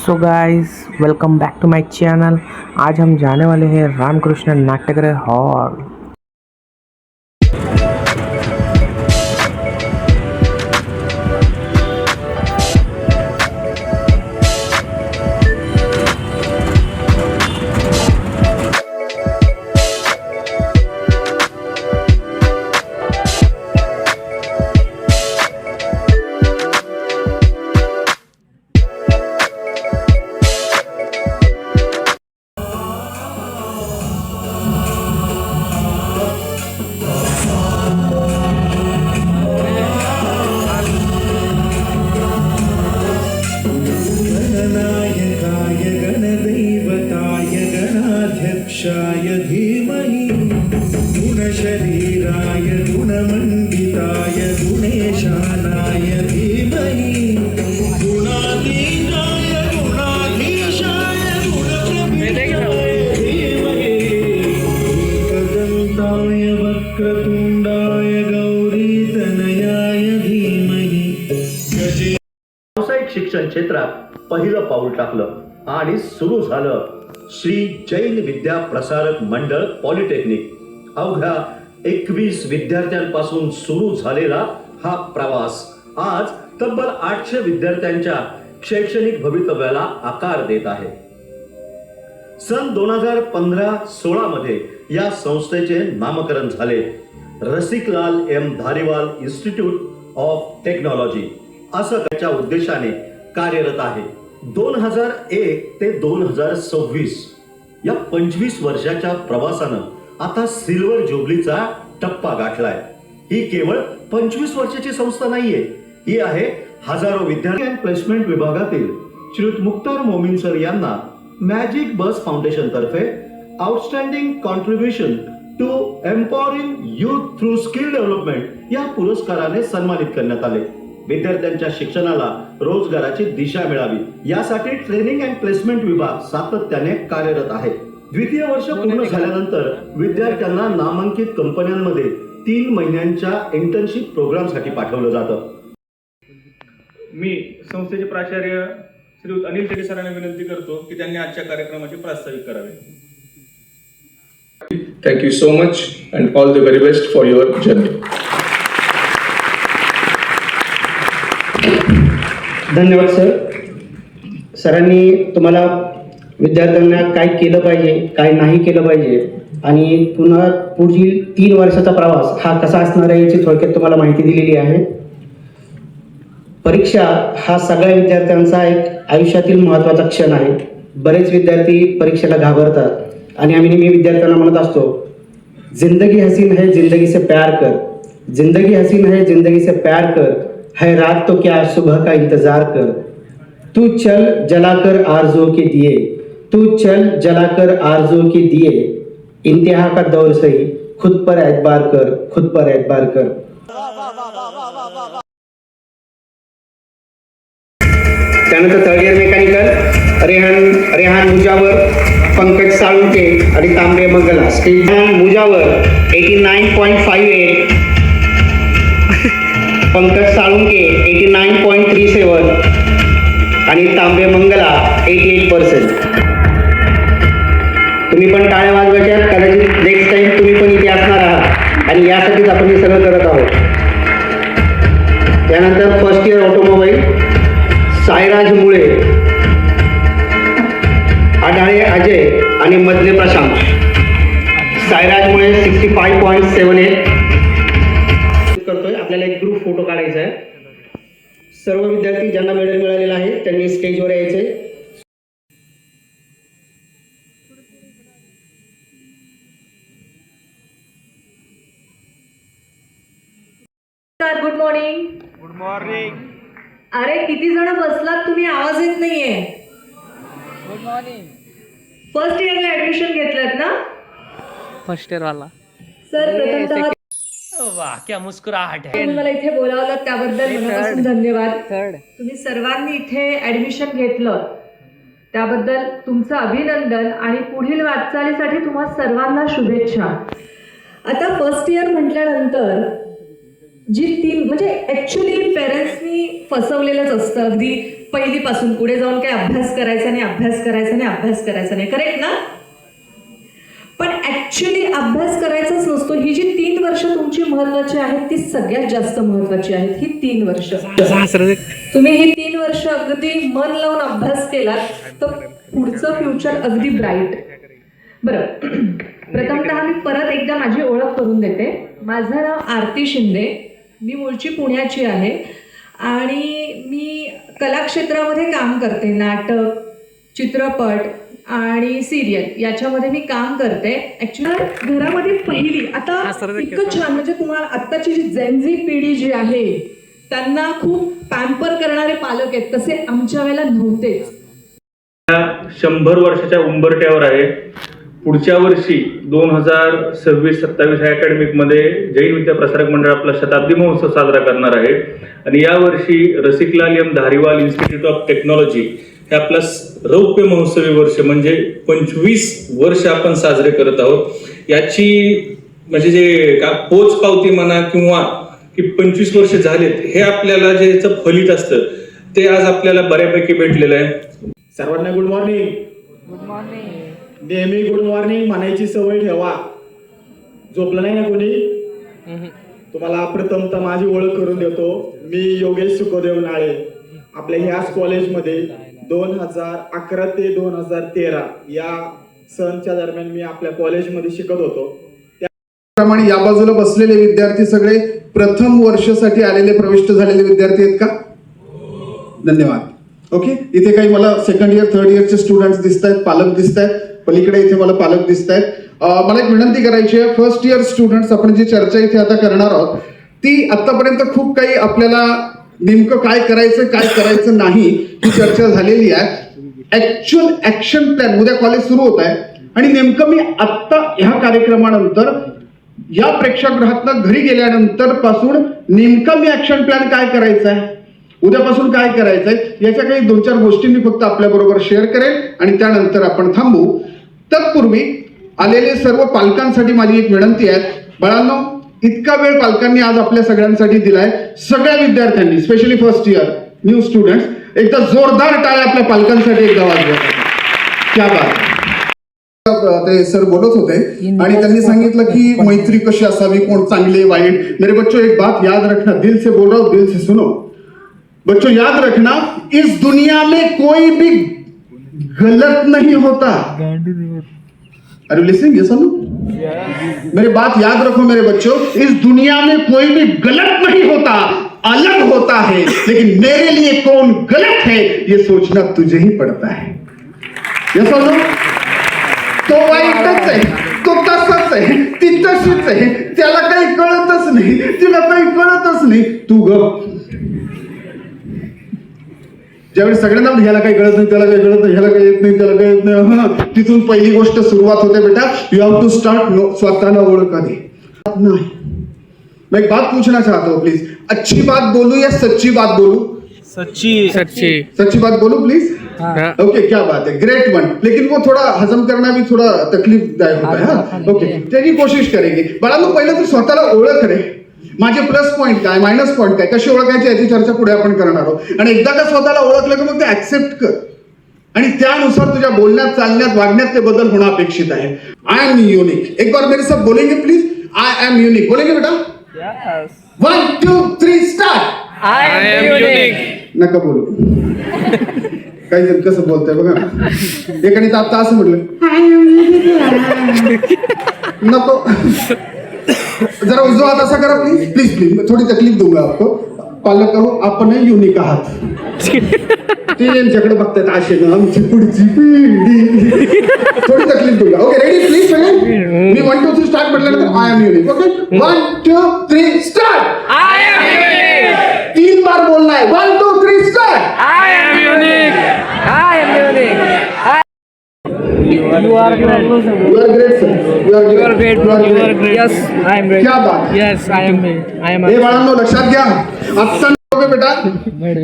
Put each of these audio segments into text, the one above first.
So guys welcome back to my channel. आज हम जाने वाले हैं रामकृष्ण नाट्यगृह हॉल। गणनायकाय गणदैवताय गणाध्यक्षाय धीमहि गुणशरीराय गुणमण्डिताय गुणेशानाय धीमहि गुणातीताय गुणाधीशाय गुणप्रभुताय धीमहि एकदन्ताय वक्रतुण्डाय गौरीतनयाय धीमहि गजे व्यावसायिक शिक्षण क्षेत्रात पहिलं पाऊल टाकलं आणि सुरू झालं श्री जैन विद्या प्रसारक मंडळ पॉलिटेक्निक। अवघ्या 21 विद्यार्थ्यांपासून सुरू झालेला हा प्रवास आज तब्बल 800 विद्यार्थ्यांच्या शैक्षणिक भवितव्याला आकार देत आहे। सन 2015-16 मध्ये या संस्थेचे नामकरण झाले Rasiklal M Dhariwal institute of technology असं त्याच्या उद्देशाने कार्यरत आहे। 2001 ते 2026 या 25 वर्षाच्या प्रवासानं आता सिल्वर जुबलीचा टप्पा गाठलाय। ही केवळ 25 वर्षाची संस्था नाहीये, ही आहे हजारो विद्यार्थी अँड प्लेसमेंट विभागातील श्रीयुत मुख्तार मोमीन सर यांना मॅजिक बस फाउंडेशन तर्फे outstanding contribution to empowering youth through skill development या पुरस्काराने सन्मानित करण्यात आले। विद्यार्थ्यांच्या शिक्षणाला रोजगाराची दिशा मिळावी यासाठी ट्रेनिंग अँड प्लेसमेंट विभाग सातत्याने कार्यरत आहे। द्वितीय वर्ष पूर्ण झाल्यानंतर विद्यार्थ्यांना नामांकित कंपन्यांमध्ये 3 महिन्यांच्या इंटर्नशिप प्रोग्रामसाठी पाठवलं जातं। मी संस्थेचे प्राचार्य श्री अनिल टेके सरांना विनंती करतो की त्यांनी आजच्या कार्यक्रमाचे प्रास्ताविक करावे। Thank you so much and all the very best for your journey. धन्यवाद सर। सरांनी तुम्हाला विद्यार्थ्यांना काय केलं पाहिजे, काय नाही केलं पाहिजे आणि पुन्हा पुढील 3 वर्षाचा प्रवास हा कसा असणार आहे याची थोडक्यात तुम्हाला माहिती दिलेली आहे। परीक्षा हा सगळ्या विद्यार्थ्यांचा एक आयुष्यातील महत्त्वाचा क्षण आहे। बरेच विद्यार्थी परीक्षेला घाबरतात आणि आम्ही नेहमी विद्यार्थ्यांना म्हणत असतो, जिंदगी हसीन है जिंदगी से प्यार कर, जिंदगी हसीन है जिंदगी से प्यार कर, है रात तो क्या सुबह का इंतजार कर, तू चल जलाकर आरज़ू के दिए, तू चल जलाकर आरज़ू के दिए, इंतहा का दौर सही, खुद पर एतबार कर, खुद पर एतबार कर। त्यानंतर third year mechanical Rehan Mujawar, Pankaj Salunke आणि तांबे मंगला। स्टेज मुजावर 89.58, पंकज साळुंके 89.37 आणि तांबे मंगला 88%। तुम्ही पण टाळ्या वाजवायच्या, कदाचित नेक्स्ट टाइम तुम्ही पण इथे असणार आहात आणि यासाठीच आपण हे सगळं करत आहोत। त्यानंतर फर्स्ट इयर ऑटोमोबाईल सायराज मुळे, आढाळे अजय आणि मधले प्रशांत। सायराज मुळे 65.78 करतोय। आपल्याला एक ग्रुप फोटो काढायचा आहे। सर्व विद्यार्थी ज्यांना मेडल मिळालेलं आहे त्यांनी स्टेजवर यायचे। Good morning. Good morning. अरे किती जण बसलात तुम्ही, आवाज येत नाहीये। Good morning. फर्स्ट इयरला ऍडमिशन घेतलात ना? फर्स्ट इयर वाला सर प्रथमतः वाह क्या मुस्कुराहट है। तुम्ही मला इथे बोलावलात त्याबद्दल मनापासून धन्यवाद। थर्ड तुम्ही सर्वांनी इथे ऍडमिशन घेतलं त्याबद्दल तुमचं अभिनंदन आणि पुढील वाटचालीसाठी तुम्हा सर्वांना शुभेच्छा। आता फर्स्ट इयर म्हटल्यानंतर जी 3 म्हणजे ॲक्च्युली पेरेंट्सनी फसवलेलंच असतं, अगदी पहिलीपासून पुढे जाऊन काही अभ्यास करायचा नाही, अभ्यास करायचा नाही, अभ्यास करायचा नाही, करेक्ट ना? पण ऍक्च्युली अभ्यास करायचाच नसतो. ही जी 3 वर्ष तुमची महत्वाची आहेत ती सगळ्यात जास्त महत्वाची आहेत. ही 3 वर्ष तुम्ही ही 3 वर्ष अगदी मन लावून अभ्यास केलात तर पुढचं फ्युचर अगदी ब्राईट. बरं, प्रथमतः मी परत एकदा माझी ओळख करून देते. माझं नाव आरती शिंदे, मी मूळची पुण्याची आहे आणि मी कलाक्षेत्रामध्ये काम करते. नाटक, चित्रपट आणि सिरियल याच्यामध्ये मी काम करते. ॲक्च्युली घरामध्ये पहिली आता इतकं छान, म्हणजे तुम्हाला आत्ताची जी जेनझी पिढी जी आहे त्यांना खूप पॅम्पर करणारे पालक आहेत, तसे आमच्या वेळेला नव्हतेच. 100 वर्षाच्या उंबरठ्यावर आहे. पुढच्या वर्षी 2026-27 ह्या अकॅडमिक मध्ये जैन विद्या प्रसारक मंडळ आपला शताब्दी महोत्सव साजरा करणार आहे आणि यावर्षी Rasiklal M Dhariwal institute of technology हे आपला रौप्य महोत्सवी वर्ष म्हणजे 25 वर्ष आपण साजरे करत आहोत. याची म्हणजे जे का पोच पावती म्हणा किंवा की 25 वर्ष झालेत हे आपल्याला जे याचं फलित असतं ते आज आपल्याला बऱ्यापैकी भेटलेलं आहे. सर्वांना गुड मॉर्निंग. Good morning. नेहमी गुड मॉर्निंग म्हणायची सवय ठेवा. झोपलं नाही ना कोणी? तुम्हाला प्रथमतः माझी ओळख करून देतो. मी योगेश सुखदेव नाळे. आपल्या ह्याच कॉलेजमध्ये 2011 ते 2013 या सनच्या दरम्यान मी आपल्या कॉलेजमध्ये शिकत होतो. त्याप्रमाणे या बाजूला बसलेले विद्यार्थी सगळे प्रथम वर्षासाठी आलेले प्रविष्ट झालेले विद्यार्थी आहेत का? धन्यवाद. ओके, इथे काही मला सेकंड इयर, थर्ड इयरचे स्टुडंट्स दिसत आहेत, पालक दिसत आहेत. पलीकडे इथे मला पालक दिसत आहेत. मला एक विनंती करायची आहे, फर्स्ट इयर स्टुडंट्स, आपण जी चर्चा इथे आता करणार आहोत ती आतापर्यंत खूप काही आपल्याला नेमकं काय करायचं नाही ही चर्चा झालेली आहे. ऍक्च्युअल ऍक्शन प्लॅन, उद्या कॉलेज सुरू होत आहे आणि नेमकं मी आत्ता ह्या कार्यक्रमानंतर या प्रेक्षागृहातनं घरी गेल्यानंतर पासून नेमका मी ऍक्शन प्लॅन काय करायचा आहे, उद्यापासून काय करायचंय याच्या काही 2-4 गोष्टी मी फक्त आपल्या बरोबर शेअर करेन आणि त्यानंतर आपण थांबू. तत्पूर्वी आलेले सर्व पालकांसाठी माझी एक विनंती आहे. बाळांनो, इतका वेळ पालकांनी आज आपल्या सगळ्यांसाठी दिलाय. सगळ्या विद्यार्थ्यांनी, specially first year new students, एकदा जोरदार टाळ्या आपल्या पालकांसाठी एकदा वाजवा. क्या बात. ते सर बोलत होते आणि त्यांनी सांगितलं की मैत्री कशी असावी, कोण चांगले वाईट. मेरे बच्चों एक बात याद रखना, दिल से बोल रहा हूं, दिल से सुनो. बच्चों याद रखना, इस दुनिया में कोई भी गलत नहीं होता. अरे लिसनिंग, ये सुनो, मेरी बात याद रखो मेरे बच्चों, इस दुनिया में कोई भी गलत नहीं होता, अलग होता है. लेकिन मेरे लिए कौन गलत है ये सोचना तुझे ही पड़ता है. ये सुनो, तो वाईटच आहे, तो तसंच आहे, ती तशीच आहे, त्याला काही कळतच नाही, तिला काही कळतच नाही, तू गप. ज्यावेळी सगळ्यांना ह्याला काही कळत नाही, त्याला काही कळत नाही, ह्याला काही येत नाही, त्याला काही येत नाही, तिथून पहिली गोष्ट सुरुवात होते बेटा. यू हैव टू स्टार्ट स्वतःला ओळख आधी. नाही, मैं एक बात पूछना चाहता हूँ, प्लीज. अच्छी बात बोलूं या सच्ची बात बोलूं? सच्ची बात बोलूं प्लीज. ओके, क्या बात है, ग्रेट वन. लेकिन वो थोड़ा हजम करना भी थोड़ा तकलीफदायक होता है. हाँ, ओके, त्याची कोशिश करेंगे. बाळांनो, पहिलं तर स्वतःला ओळख रे. माझे प्लस पॉईंट काय, मायनस पॉईंट काय, कशी ओळखायची याची चर्चा पुढे आपण करणार आहोत. आणि एकदा का स्वतःला ओळखलं की मग ते ऍक्सेप्ट कर आणि त्यानुसार तुझ्या बोलण्यात, चालण्यात, वागण्यात ते बदल होणं अपेक्षित आहे. I am unique. एक बार मेरे साथ बोलेंगे प्लीज. I am unique. बोलेंगे बेटा? 1 2 3 स्टार्ट. I am unique. नका बोलू. काही जण कसं बोलतंय बघा. एकाने तर आता असं म्हटलं, नको. जरा उजवा हात असा करा प्लीज, प्लीज प्लीज. थोडी तकलीफ दूंगा आपको. पालक हो, आपण युनिक आहात. ते यांच्याकडे बघतात असे ना, आमची पुढची पिढी. थोडी तकलीफ दूंगा. Okay, ready please. मी 1 2 3 स्टार्ट म्हटल्यानंतर I am unique. Okay, 1 2 3 start. I am unique. 3 बार बोलना है. 1 2 3 start. I am unique. I am unique. You are great. You are great, sir. You are great. You are great. You are You are great. great. Yes, I am great. क्या बात. Yes, I am great. I am. हे बाळांनो लक्षात घ्या. आता बेटा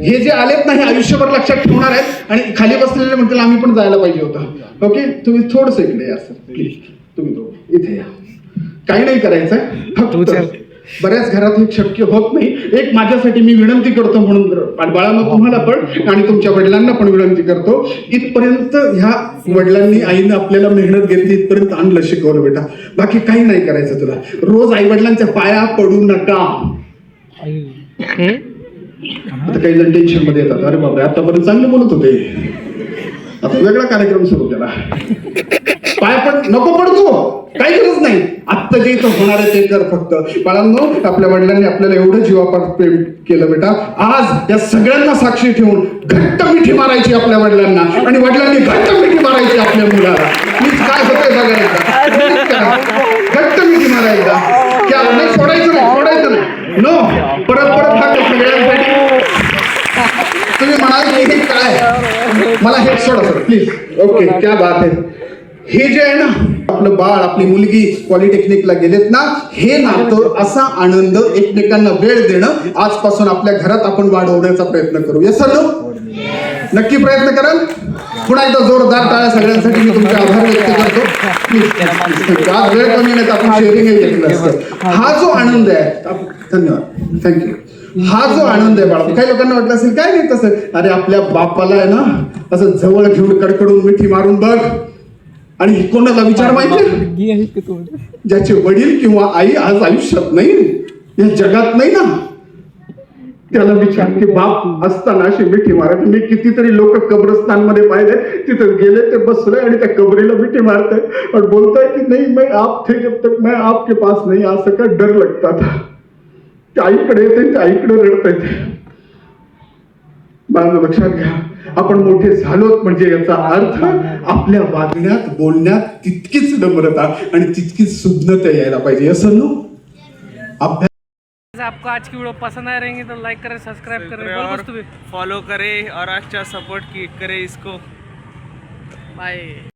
हे जे आलेत ना हे आयुष्यभर लक्षात ठेवणार आहेत आणि खाली बसलेले म्हणतील आम्ही पण जायला पाहिजे होतं. ओके, तुम्ही थोडस इकडे या सर प्लीज. तुम्ही दोघं इथे या. काही नाही करायचंय, फक्त बऱ्याच घरात हे शक्य होत नाही. एक माझ्यासाठी मी विनंती करतो म्हणून बाळांनो तुम्हाला पण आणि तुमच्या वडिलांना पण विनंती करतो, इथपर्यंत ह्या वडिलांनी आईनं आपल्याला मेहनत घेतली, इथपर्यंत आणलं, शिकवलं बेटा, बाकी काही नाही करायचं तुला. रोज आई वडिलांच्या पाया पडू नका. आता काही जण टेन्शन मध्ये येतात, अरे बाबा आतापर्यंत चांगलं बोलत होते, आता वेगळा कार्यक्रम सुरू केला, पाय पण नको पडतो, काही गरज नाही. आत्ता जे इथं होणार आहे ते कर फक्त. बाळांनो, आपल्या वडिलांनी आपल्याला एवढं जीवापाड प्रेम केलं बेटा, आज या सगळ्यांना साक्षी ठेवून घट्ट मिठी मारायची आपल्या वडिलांना आणि वडिलांनी घट्ट मिठी मारायची आपल्या मुलाला. प्लीज काय होतंय बघायला, घट्ट मिठी मारायचा, क्या नाही, सोडायचं नाही, नो. परत हा सगळ्यांसाठी तुम्ही म्हणाल की हे काय, मला हे सोडा सर प्लीज. ओके, क्या बात आहे. हे जे आहे ना, आपलं बाळ, आपली मुलगी पॉलिटेक्निकला गेलेत ना, हे नातं, असा आनंद, एकमेकांना वेळ देणं आजपासून आपल्या घरात आपण वाढवण्याचा प्रयत्न करू. येस सर, नक्की प्रयत्न कराल. पुन्हा एकदा जोरदार टाळ्या सगळ्यांसाठी. मी तुमचे आभार व्यक्त करतो. प्लीज, आज वेळ कमी नाही, आपण शेअरिंग घेतलं असतं. हा जो आनंद आहे, धन्यवाद, थँक्यू. हा जो आनंद आहे बाळा, काही लोकांना वाटलं असेल काय नाही तसं, अरे आपल्या बापाला आहे ना असं जवळ घेऊन कडकडून मिठी मारून बघ. आणि कोणाला विचार माहिती, ज्याचे वडील किंवा आई आज आयुष्यात नाही, या जगात नाही ना, त्याला विचार की बाप असताना अशी मिठी मारायची. मी कितीतरी लोक कब्रस्तान मध्ये पाहिले, तिथे गेले, ते बसले आणि त्या कबरीला मिठी मारताय और बोलताय की नाही मैं आप थे जब तक मैं आपके पास नहीं आ सका, डर लगता था. ते आईकडे येते, ते आईकडे रडत येते. मला लक्षात घ्या, आपण मोठे झालोत म्हणजे याचा अर्थ आपल्या वागण्यात, बोलण्यात तितकीच नम्रता आणि तितकीच शुद्धता यायला पाहिजे. असं नो अभ्यास. आपको आज की वीडियो पसंद आ रहेंगे तो लाइक करें, सब्सक्राइब करें और फॉलो करें और अच्छा सपोर्ट करें इसको. बाय.